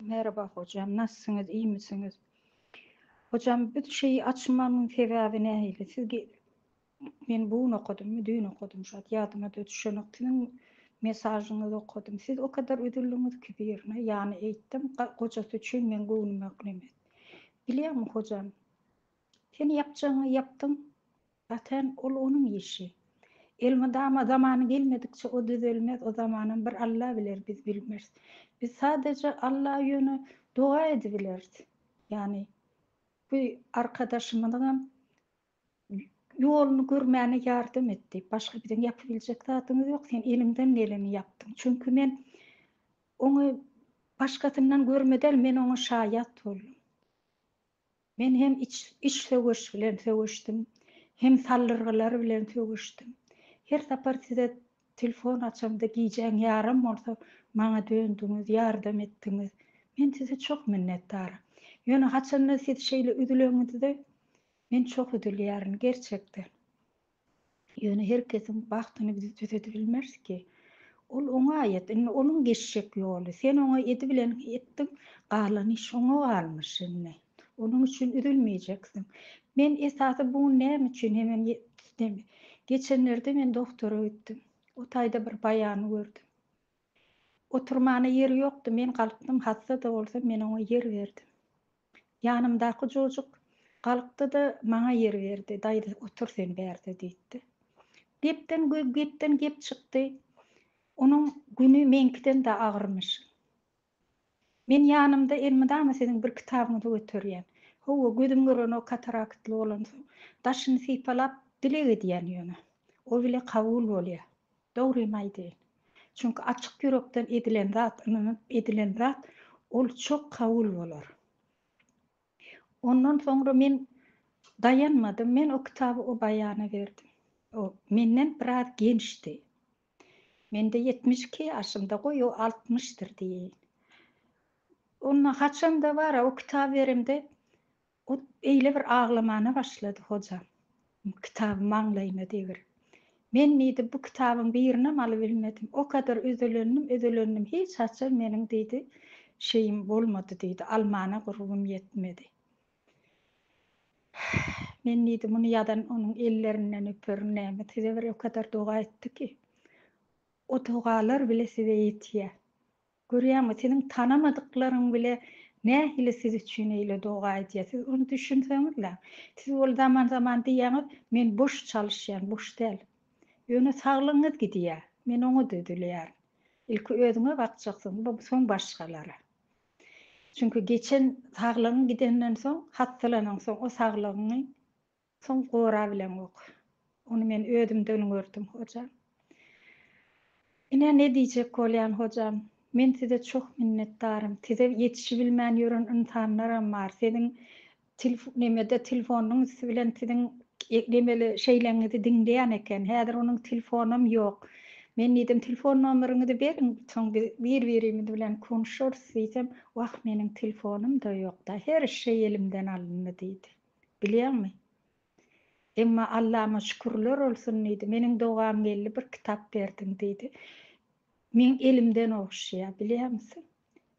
Merhaba hocam, nasılsınız, iyi misiniz? Hocam bir şeyi açmamın sebebi neydi? Ben bugün okudum, dün okudum, şu yadıma da düşen oktinin mesajını okudum. Siz o kadar ödüllünüz ki birine, yani eğittim, kocası için ben bugün öklemedim. Biliyor musun hocam, sen yapacağını yaptın, zaten onun işi. Elmadama zamanı gelmedikçe o düzelmez, o zamanın bir Allah bilir, biz bilmez. Biz sadece Allah yönü dua edebiliriz. Yani bu arkadaşımın yolunu görmene yardım etti. Başka birden yapabilecek zatımız yok. Sen elinden geleni yaptın. Çünkü ben onu başkasından görmeden men ona şahit oldum. Men hem iç sögüş bilen sögüştüm, hem sallırgılar bilen sögüştüm. Her sapar size telefon açamda giyeceğin yarım olsa bana döndünüz, yardım ettiniz. Men size çok minnettarım. Yani haçanla siz şeyle ödülüğünüzü de men çok ödülüyorum gerçekten. Yani herkesin baktığını bizi düzetebilmez ki. Ona ait, onun geçecek yolu. Sen ona edebilen ettin, kalan iş ona almış şimdi. Onun için üzülmeyeceksin. Ben esası bu ne için hemen geçenlerde ben doktora gittim. O tayda bir bayanı gördüm. Oturmana yeri yoktu. Ben kalktım, hasta da olsa ben ona yer verdim. Yanımdaki çocuk kalktı da bana yer verdi. Daydı otur sen berdi deydi. Gepten gep çıktı. Onun günü menkiden de ağırmış. Men yanımda elmedama senin bir kitabını da götürýän. Howa gözüm gören o kataraktly bolan daşyny sypalap dile edýän ýöne. O bile kabul bolýar. Dogry aýdy. Çünkü açyk ýürekden edilen zat ol çok kabul bolar. Ondan sonra men dayanmadım. Men o kitabı o bayana verdim. O menden biraz gençti. Mende 72 ýaşymda goý, o 60'dır diýin. Onunla haçan da var o kitap verimde o eyle bir ağlamana başladı hocam. Kitabı maňlaýyna diýer. Men nidi bu kitabın birine maly bilmedim. O kadar üzülünüm. Hiç haçan meniň diýdi şeyim bolmady diýdi. Almana gurbum yetmedi. Men nidi muny ýadan onun ellerinden öperim näme. Tize bir o kadar dua etdi ki. O dualar bile size yetýär. Görýärmi, senin tanamadyklaryň bile nähili siz üçin eýle dua edýär. Siz onu düşünseňizler. Siz ol zaman diýäňiz, men boş çalışýan, boş däl. Ýöne saglygyňyz gidýär. Men oňa da ödülýär. Ilki özüňe bakjaksyň, bu soň başgalara. Çünkü geçen saglygyň gidenden soň, hastalanan soň o saglygyny soň gora bilen ok. Onu men özümden gördüm hocam. Ine ne diýjek bolýan hocam? Men size çok minnettarım. Size yetişebilmän ýören insanlaram bar. Senin telefonuň bilen sizin nemeli şeylerinizi dinleýän eken. Häzir onuň telefonum ýok. Men diýdim telefon nomeryňyzy beriň, soň bir-birimiz bilen konuşuruz diýsem, "Wah, meniň telefonum da ýok da, her şey elimden alındy" diýdi. Bilýärmi? Emma Allah'ıma şükürler olsun diýdi. Meniň dogam geldi, bir kitap berdiň diýdi. Men elimden okşya, bilýärmisin?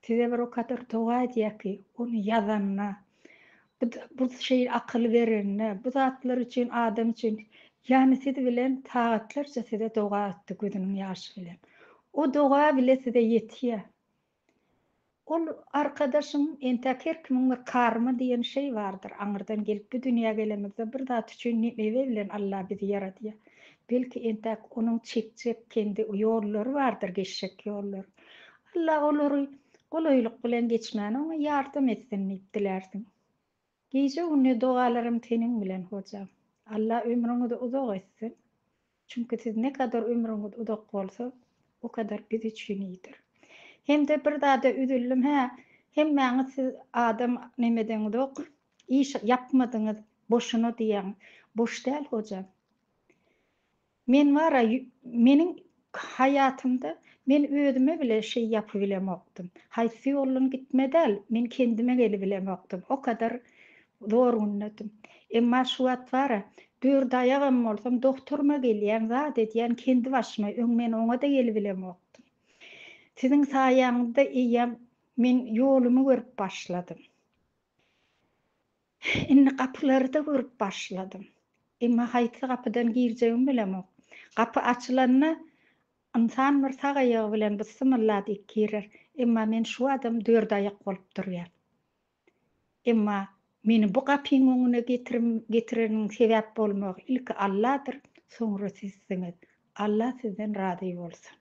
Size bir o kadar dua edýär ki, onu ýazanna, bu şey akyl berenine, bu zatlar üçin, adam üçin, ýani siz bilen taatlarça size dua etdi gözüniň ýaşy bilen. O dua bile size yetýär. Ol arkadaşım entäk her kimiň bir karma diýen şey bardyr. Aňyrdan gelip bu dünýäge gelemizde bir zat üçin näme bilen Allah bizi yaratýar. Belki entäk onuň çekjek kendi ýollary bardyr, geçjek ýollary. Allah olary golaýlyk bilen geçmäne oňa ýardym etsin diýip dilerdim. Gece ünni dualarım tenin bilen hocam. Allah ömrüňizi uzak etsin. Çünkü siz ne kadar ömrüňiz uzak bolsa, o kadar biz üçin iyidir. Hem de bir daha da üzüldüm hem mäňe siz adam nemeden dok, iş yapmadyňyz, boşuna diýen. Boş däl hocam. Men wara meniň hayatımda men özüme bile şey yapybilemokdym. Haýsy ýoldan gitmedäl, men kendime gelebilemokdym. O kadar zor günnedim. Emma şu wagt wara, 4 aýagym bolsam doktoruma gelýän zat edýän kendi başyma, men oňa da gelebilemokdym. Sizin saýaňyzda eýem men yolumu görüp başladım. Inni kapıları da görüp başladım. Emma haýsy kapıdan girjegim bilemok. Kapı açylanyna insan bir sag aýagy bilen bismillah diýip girer. Emma men şu adam 4 aýak bolup durýar. Emma meni bu kapyň öňüne getireniň sebäp bolmagy ilki Allahydyr, soňra sizsiňiz. Allah sizden razy bolsun.